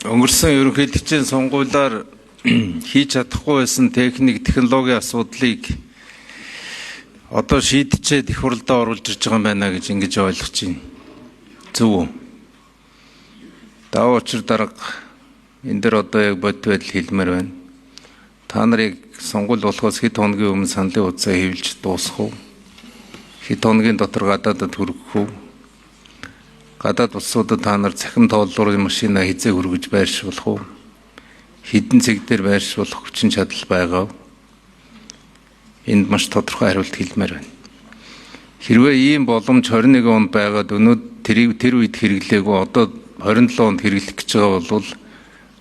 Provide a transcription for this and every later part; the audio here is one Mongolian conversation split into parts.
Өнгөрсөн ерөнхийлөгчийн сонгуулиар хийж чадахгүй байсан техник технологийн асуудлыг одоо шийдчихэд их хурлдаа оруулж ирж байгаа юм байна гэж ингэж ойлгож байна. Зөв үү? Даваа учир дарга энэ дэр одоо яг бод байдал хэлмээр байна. Та нарыг сонгуул болохоос хэд хоногийн өмнө саналын утсаа хэвлэж дуусгах уу? Хэд хоногийн дотор гадаадад хүргэх үү? Гадаад улсуудад та нар цахим тооллуурын машина хизээ хүргэж байршуулах уу? Хэдэн цэг дээр байршуулах хүчин чадал байгаа вэ? Энд маш тодорхой хариулт хэлмээр байна. Хэрвээ ийм боломж 21 онд байгаад өнөөдөр тэр үед хэрэглээгүй одоо 27 онд хэрэглэх гэж байгаа бол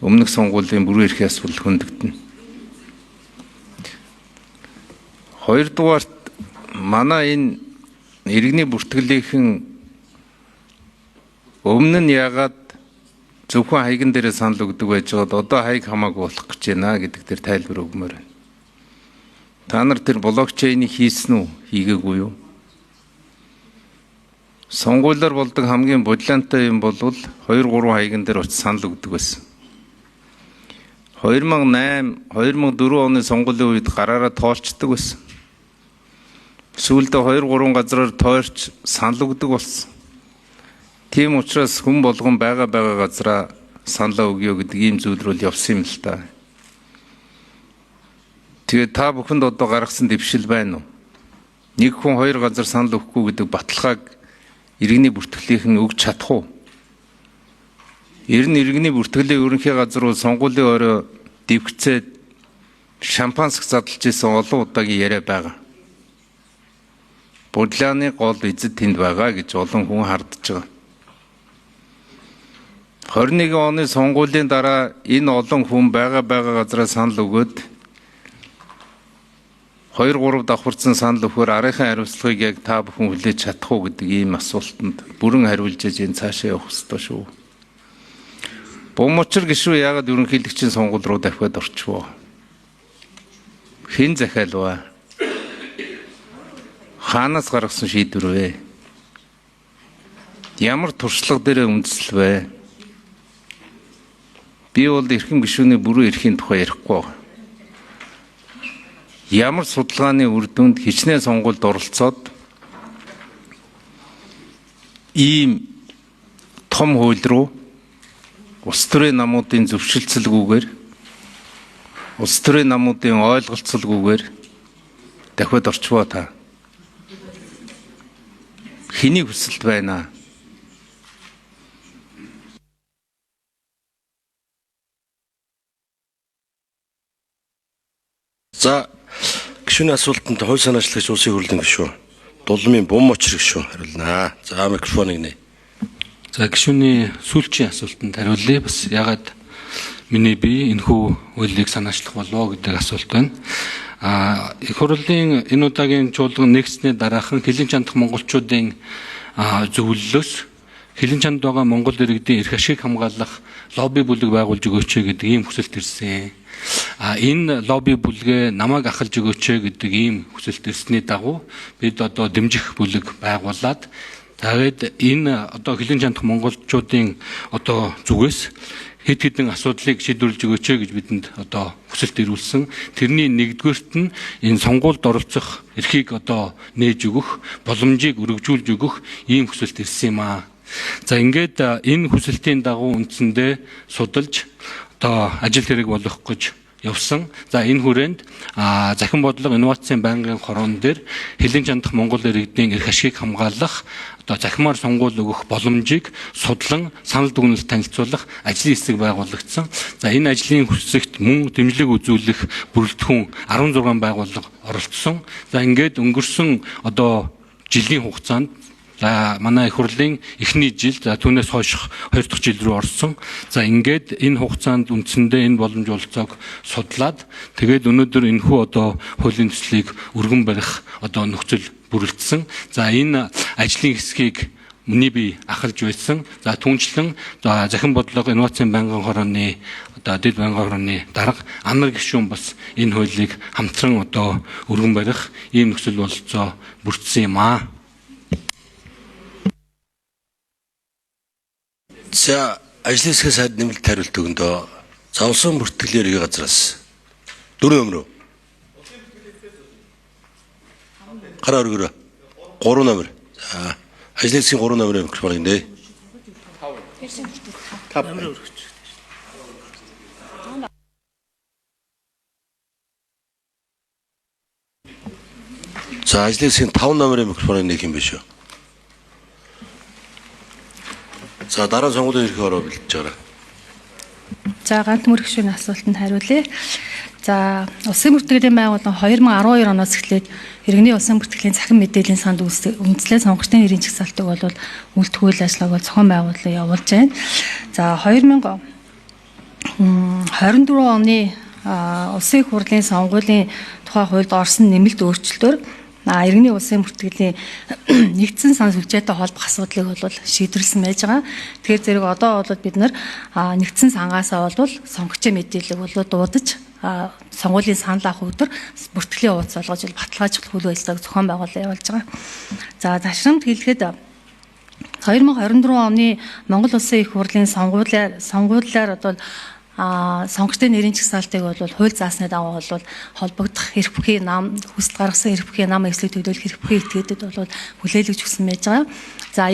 өмнөх сонгуулийн бүрэн эрхийн асуудал хөндөгдөнө. Хоёрдугаарт манай энэ иргэний бүртгэлийнхэн өмнө нь яагаад зөвхөн хаягн дээр санал өгдөг байж байгаад одоо хаяг хамаагүй болох гэж байна гэдэг дээр тайлбар өгмөр байна. Та нар тэр блокчейнийг хийсэн үү? Хийгээгүй юу? Сонгуулиар болдог хамгийн бодлонтой юм бол 2-3 хаягн дээр очиж санал өгдөг байсан. 2008, 2004 оны сонгуулийн үед гараараа тоолцдог байсан. Сүүлдээ 2-3 газраар тойрч санал өгдөг болсон. Тийм учраас хүн болгон байгаа газараа саналаа өгье гэдэг ийм зүйл рүү явсан юм л та. Тэгээд та бүхэнд одоо гаргасан дэвшил байна уу? Нэг хүн 2 газар санал өгөхгүй гэдэг баталгааг иргэний бүртгэлийнхэн өгч чадах уу? Ер нь иргэний бүртгэлийг ерөнхий газар руу сонгуулийн орой дэвгцээд шампанск задлж исэн олон удаагийн яриа байгаа. Бодлооны гол эзэд тэнд байгаа гэж олон хүн хардж байгаа. 21 оны сонгуулийн дараа энэ олон хүн байгаа газараа санал өгөөд 2-3 давхарсан санал өгөхөөр арийнхаа хариуцлагыг яг та бүхэн хүлээж чадах уу гэдэг ийм асуултанд бүрэн хариулж энэ цаашаа явах ёстой шүү. Бомочр гişүү яагаад ерөнхийлөгчийн сонгуул руу дахиад орчихвоо? Хэн захиалваа? Хаанаас гаргасан шийдвэр вэ? Ямар туршлага дээр үндэслэл вэ? Би бол эрхэм гишүүний бүрэн эрхийн тухай ярихгүй байна. Ямар судалгааны үр дүнд хичнээн сонгуульд оролцоод ийм том хууль руу улс төрийн намуудын зөвшөлтсөлгүйгээр улс төрийн намуудын ойлголцолгүйгээр дахиад орчвоо та. Хэний хүсэлт байна? За гишүүний асуултанд хувь санаачлагч улсын хурлын гишүүн Дулмын Бомочр гишүүн хариулнаа. За микрофоныг нэ. За гишүүний сүүлчийн асуултанд хариулъя. Бас ягаад миний бие энэхүү үйлийг санаачлах болов гэдэг асуулт байна. Их хурлын энэ удаагийн чуулган нэгснээ дараахан Хилийн чандах монголчуудын зөвлөлөөс Хилийн чанд байгаа Монгол иргэдийн эрх ашиг хамгаалах лобби бүлэг байгуулж өгөөч гэдэг ийм хүсэлт ирсэн. Энэ лобби бүлгээ намайг ахалж өгөөч гэдэг ийм хүсэлт ирсний дагуу бид одоо дэмжих бүлэг байгуулад тэгээд энэ одоо Хилийн чандах монголчуудын одоо зүгээс хэд хэдэн асуудлыг шийдвэрлэж өгөөч гэж бидэнд одоо хүсэлт ирүүлсэн. Тэрний нэгдүгээрт нь энэ сонгуульд оролцох эрхийг одоо нээж өгөх, боломжийг өргөжүүлж өгөх ийм хүсэлт ирсэн юм аа. За ингээд энэ хүсэлтийн дагуу үндсэндээ судалж одоо ажил хэрэг болох гэж явсан. За энэ хүрээнд захин бодлого инновацийн байнгын хорон дээр Хилийн чандах Монгол иргэдийн эрх ашигыг хамгаалах одоо захимаар сонгуул өгөх боломжийг судлан санал дүгнэлт танилцуулах ажлын хэсэг байгуулагдсан. За энэ ажлын хэсэгт мөн дэмжлэг үзүүлэх бүрэлдэхүүн 16 байгууллага оролцсон. За ингээд өнгөрсөн одоо жилийн хугацаанд за манай их хурлын эхний жил за түүнээс хойш 2 дахь жил рүү орсон. За ингээд энэ хугацаанд үндсэндээ энэ боломж олцоог судлаад тэгээд өнөөдөр энэхүү одоо хуулийн төслийг өргөн барих одоо нөхцөл бүрэлдсэн. За энэ ажлын хэсгийг миний бие ахалж байсан. За түүнчлэн захин бодлого инновацийн байнгын хорооны одоо дэд байнгын хорооны дарга Анар гишүүн бас энэ хуулийг хамтран одоо өргөн барих ийм нөхцөл бололцоо бүрдсэн юм аа. За ажлын хэсгийн сайд нэмэлт хариулт өгөндөө. За улсын бүртгэлээр ерхий газраас 4 номер. Гараа өргөрөө. 3 номер. За ажлын хэсгийн 3 номерын микрофон нэ. 5 номер өргөж. За ажлын хэсгийн 5 номерын микрофон нэг юм биш үү? За дараа сонгуулийн ерхий ороо бэлдэж байгаа. За ганц мөрөгшийн асуултанд хариулъя. За улсын бүртгэлийн байгууллага 2012 оноос эхлээд иргэний улсын бүртгэлийн цахим мэдээллийн санд үндэслэл сонгогчдын нэрийн чагсаалтыг бол үйлдвэрлэл ажиллагааг бол зохион байгуулалт явуулж байна. За 2024 оны улсын их хурлын сонгуулийн тухай хуульд орсон нэмэлт өөрчлөлтөөр иргэний улсын бүртгэлийн нэгдсэн сан сүлжээтэй холбох асуудлыг бол шийдвэрлсэн байж байгаа. Тэгэхээр зэрэг одоо бол бид нар нэгдсэн сангаасаа бол сонгогчийн мэдээллийг бол дуудаж сонгуулийн санал авах өдөр бүртгэлийн хуудас болгож баталгаажуулах үйл ажиллагааг зохион байгуулалт явуулж байгаа. За зашрамт хэлэхэд 2024 оны Монгол Улсын их хурлын сонгуулиар бол сонгогчдын нэрийн чагсаалтыг бол хууль заасны дагуу бол холбогдох эрх бүхий нам хүсэл гаргасан эрх бүхий нам эслийг төлөөлөх эрх бүхий этгээдэд бол хүлээлгэж өгсөн байж байгаа. За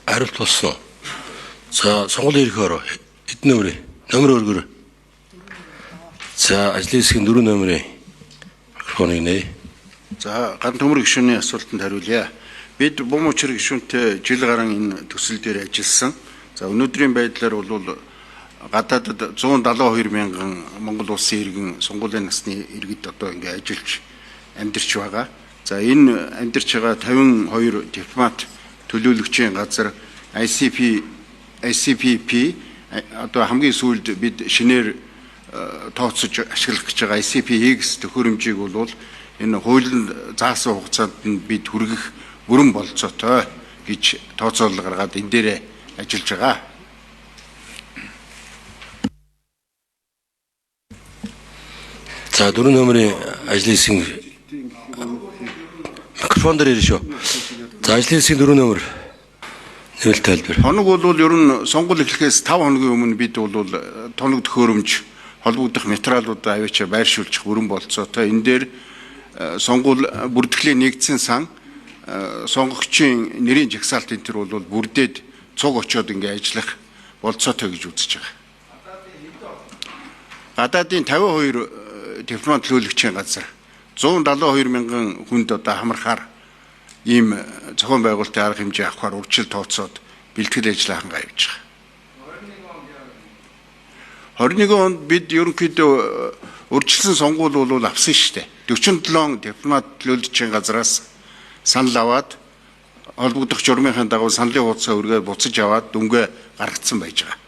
хариулт болсон. За сонгуулийн ерхий ороо хэдэн номер? Номер өргөрөө. За ажлын хэсгийн 4 номерын микрофоныг нэ. За ганц төмөр гишүүний асуултанд хариулъя. Бид бум учир гишүүнтэй жил гарan энэ төсөл дээр ажилласан. За өнөөдрийн байдлаар бол гадаадд 172 мянган Монгол улсын иргэн сонгуулийн насны иргэд одоо ингээ ажиллаж амьдарч байгаа. За энэ амьдарч байгаа 52 дипломат төлөөлөгчийн газар ICPP одоо хамгийн сүүлд бид шинээр тооцож ашиглах гэж байгаа ICP-X төхөөрөмжийг бол энэ хуулинд заасан хугацаанд нь бид хүргэх бүрэн болцоотой гэж тооцоолол гаргаад энэ дээрээ ажиллаж байгаа. За 4 номерын ажлын хэсгийн микрофон дээр ирж шүү. За ажлын хэсгийн 4 номер нэмэлт тайлбар. Хоног бол ер нь сонгуул эхлэхээс 5 хоногийн өмнө бид бол тоног төхөөрөмж холбогдох материалуудаа авчир байршуулчих бүрэн болцоотой. Энэ дээр сонгуул бүртгэлийн нэгдсэн сан сонгогчийн нэрийн жагсаалтын төр бол бүрдээд цуг очоод ингээ ажиллах болцоотой гэж үзэж байгаа. Гадаадын 52 дипломат төлөөлөгчийн газар 172 мянган хүнд одоо хамрахаар ийм зохион байгуулалтын арга хэмжээ авахар урьдчил тооцоод бэлтгэл ажил хангаа явж байгаа. 21 онд бид ерөнхийдөө урьдчилсан сонгуул бол авсан шүү дээ. 47 дипломат төлөөлөгчийн газраас санал аваад холбогдох журмынхаа дагуу саналын хуудасаа өргөд буцаж аваад дүнгээ гаргацсан байж байгаа.